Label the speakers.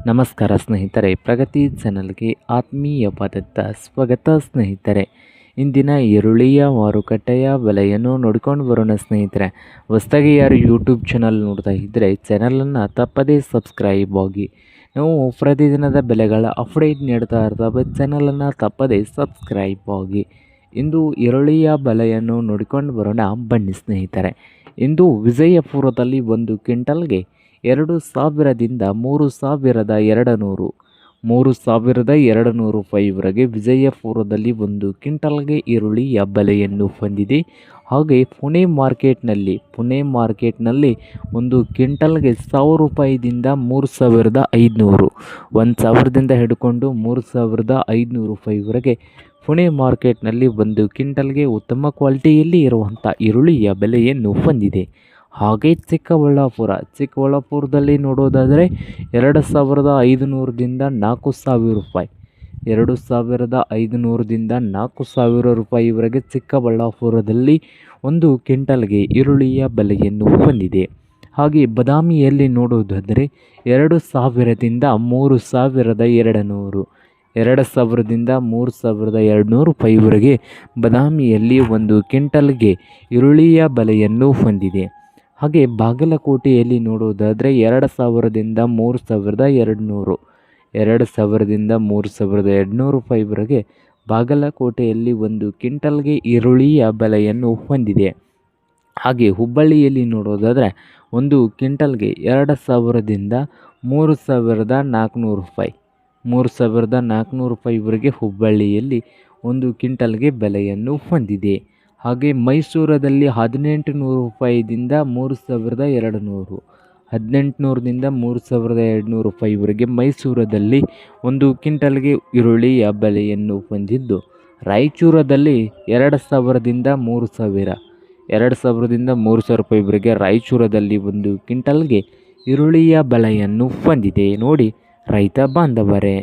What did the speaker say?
Speaker 1: ನಮಸ್ಕಾರ ಸ್ನೇಹಿತರೆ, ಪ್ರಗತಿ ಚಾನಲ್ಗೆ ಆತ್ಮೀಯವಾದಂಥ ಸ್ವಾಗತ ಸ್ನೇಹಿತರೆ. ಇಂದಿನ ಈರುಳ್ಳಿಯ ಮಾರುಕಟ್ಟೆಯ ಬೆಲೆಯನ್ನು ನೋಡ್ಕೊಂಡು ಬರೋಣ ಸ್ನೇಹಿತರೆ. ಹೊಸದಾಗಿ ಯಾರು ಯೂಟ್ಯೂಬ್ ಚಾನಲ್ ನೋಡ್ತಾ ಇದ್ದರೆ ಚಾನಲನ್ನು ತಪ್ಪದೇ ಸಬ್ಸ್ಕ್ರೈಬ್ ಆಗಿ. ನಾವು ಪ್ರತಿದಿನದ ಬೆಲೆಗಳ ಅಪ್ಡೇಟ್ ನೀಡ್ತಾ ಇರ್ತವೆ, ಚಾನಲನ್ನು ತಪ್ಪದೇ ಸಬ್ಸ್ಕ್ರೈಬ್ ಆಗಿ. ಇಂದು ಈರುಳ್ಳಿಯ ಬೆಲೆಯನ್ನು ನೋಡಿಕೊಂಡು ಬರೋಣ ಬನ್ನಿ ಸ್ನೇಹಿತರೆ. ಇಂದು ವಿಜಯಪುರದಲ್ಲಿ ಒಂದು ಕ್ವಿಂಟಲ್ಗೆ 2,000ದಿಂದ 3,200 ರೂಪಾಯಿವರೆಗೆ ವಿಜಯಪುರದಲ್ಲಿ ಒಂದು ಕ್ವಿಂಟಲ್ಗೆ ಈರುಳ್ಳಿಯ ಬೆಲೆಯನ್ನು ಹೊಂದಿದೆ. ಹಾಗೆ ಪುಣೆ ಮಾರ್ಕೆಟ್ನಲ್ಲಿ ಒಂದು ಕ್ವಿಂಟಲ್ಗೆ 1,000 ರೂಪಾಯಿದಿಂದ 3,500, 1,000ದಿಂದ ಹಿಡ್ಕೊಂಡು 3,500 ರೂಪಾಯಿವರೆಗೆ ಪುಣೆ ಮಾರ್ಕೆಟ್ನಲ್ಲಿ ಒಂದು ಕ್ವಿಂಟಲ್ಗೆ ಉತ್ತಮ ಕ್ವಾಲಿಟಿಯಲ್ಲಿ ಇರುವಂಥ ಈರುಳ್ಳಿಯ ಬೆಲೆಯನ್ನು ಹೊಂದಿದೆ. ಹಾಗೆ ಚಿಕ್ಕಬಳ್ಳಾಪುರದಲ್ಲಿ ನೋಡೋದಾದರೆ 2,500ದಿಂದ 4,000 ರೂಪಾಯಿ, 2,500ದಿಂದ 4,000 ರೂಪಾಯಿವರೆಗೆ ಚಿಕ್ಕಬಳ್ಳಾಪುರದಲ್ಲಿ ಒಂದು ಕ್ವಿಂಟಲ್ಗೆ ಈರುಳ್ಳಿಯ ಬೆಲೆಯನ್ನು ಹೊಂದಿದೆ. ಹಾಗೆ ಬಾದಾಮಿಯಲ್ಲಿ ನೋಡೋದಾದರೆ 2,000ದಿಂದ 3,200, 2,000ದಿಂದ 3,200 ರೂಪಾಯಿವರೆಗೆ ಬಾದಾಮಿಯಲ್ಲಿ ಒಂದು ಕ್ವಿಂಟಲ್ಗೆ ಈರುಳ್ಳಿಯ ಬೆಲೆಯನ್ನು ಹೊಂದಿದೆ. ಹಾಗೆ ಬಾಗಲಕೋಟೆಯಲ್ಲಿ ನೋಡೋದಾದರೆ 2,000ದಿಂದ 3,200, 2,000ದಿಂದ 3,200 ರೂಪಾಯಿವರೆಗೆ ಬಾಗಲಕೋಟೆಯಲ್ಲಿ ಒಂದು ಕ್ವಿಂಟಲ್ಗೆ ಈರುಳ್ಳಿಯ ಬೆಲೆಯನ್ನು ಹೊಂದಿದೆ. ಹಾಗೆ ಹುಬ್ಬಳ್ಳಿಯಲ್ಲಿ ನೋಡೋದಾದರೆ ಒಂದು ಕ್ವಿಂಟಲ್ಗೆ 2,000ದಿಂದ 3,400 ರೂಪಾಯಿ, 3,400 ರೂಪಾಯಿವರೆಗೆ ಹುಬ್ಬಳ್ಳಿಯಲ್ಲಿ ಒಂದು ಕ್ವಿಂಟಲ್ಗೆ ಬೆಲೆಯನ್ನು ಹೊಂದಿದೆ. ಹಾಗೆ ಮೈಸೂರದಲ್ಲಿ 1,800 ರೂಪಾಯಿದಿಂದ 3,200, 1,800ದಿಂದ 3,200 ರೂಪಾಯಿವರೆಗೆ ಮೈಸೂರದಲ್ಲಿ ಒಂದು ಕ್ವಿಂಟಲ್ಗೆ ಈರುಳ್ಳಿಯ ಬೆಲೆಯನ್ನು ಹೊಂದಿದ್ದು, ರಾಯಚೂರದಲ್ಲಿ 2,000ದಿಂದ 3,000, 2,000ದಿಂದ 3,000 ರೂಪಾಯಿವರೆಗೆ ರಾಯಚೂರದಲ್ಲಿ ಒಂದು ಕ್ವಿಂಟಲ್ಗೆ ಈರುಳ್ಳಿಯ ಬೆಲೆಯನ್ನು ಹೊಂದಿದೆ. ನೋಡಿ ರೈತ ಬಾಂಧವರೇ,